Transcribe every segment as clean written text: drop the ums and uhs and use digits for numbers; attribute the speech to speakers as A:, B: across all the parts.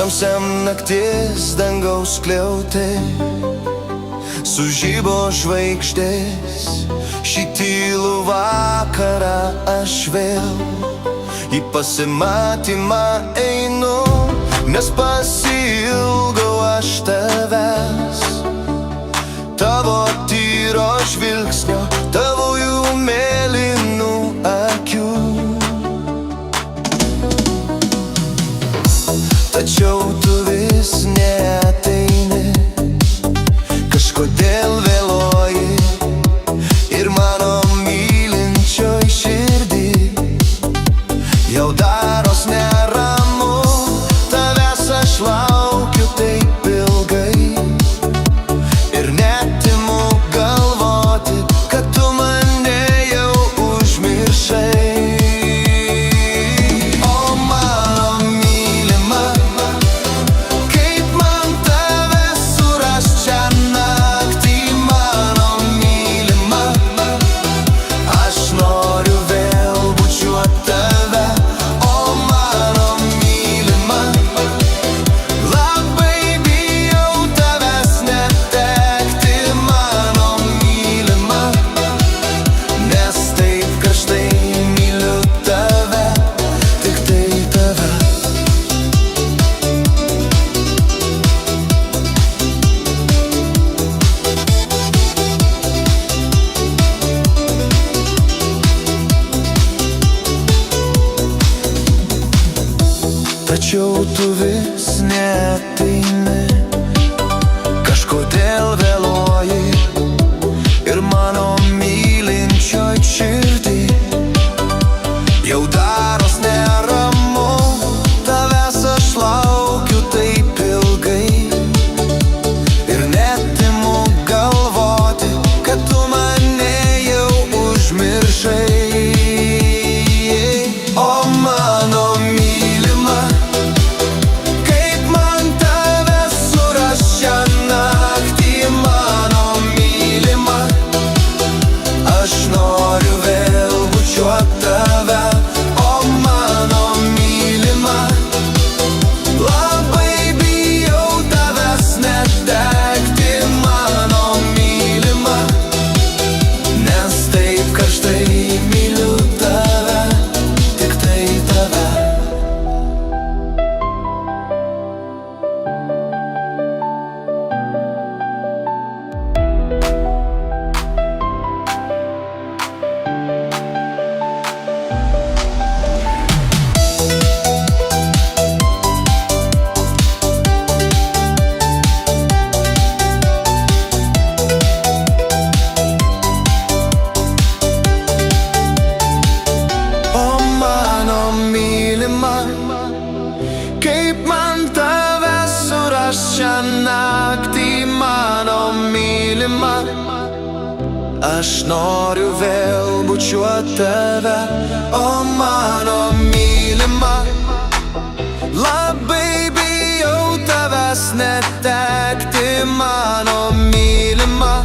A: Tamsiam nakties dangaus skliaute sužibo žvaigždės. Šį tylų vakarą aš vėl į pasimatymą einu, nes pasiilgau aš tavęs, tavo tyro žvilgsnio, tavųjų mėlynų akių. Tačiau tu vis neateini, kažkodėl vėluoji, ir mano mylinčioj širdį jau daros neramu. Tavęs aš laukiu taip ilgai ir net imu galvoti, kad tu mane jau užmiršai. O mano mylima, kaip man tave surast čia naktį, mano mylima. Aš noriu vėl bučiuot tave, o mano mylima. Labai bijau tavęs netekti, mano mylima, nes taip karštai myliu tave, tik tai tave. Tačiau tu vis neateini, kažkodėl vėluoji, ir mano mylinčioj širdį jau daros neramu. Tavęs aš laukiu taip ilgai ir net imu galvoti, kad tu mane jau užmiršai. O mano mylima, kaip man tave surast čia naktį, mano mylima. Aš noriu vėl bučiuot tave, o mano mylima. Labai bijau tavęs netekti, mano mylima, nes taip karštai myliu tave, tik tai tave. O mano mylima, kaip man tave surast čia naktį, mano mylima. Aš noriu vėl bučiuot tave, o mano mylima. Labai bijau tavęs netekti, mano mylima,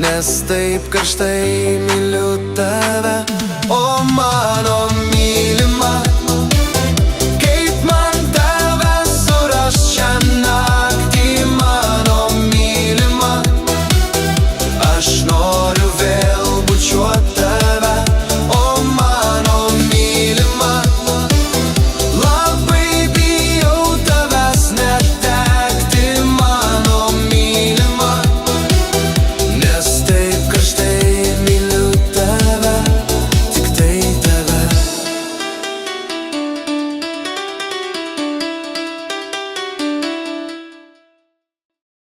A: nes taip karštai myliu tave.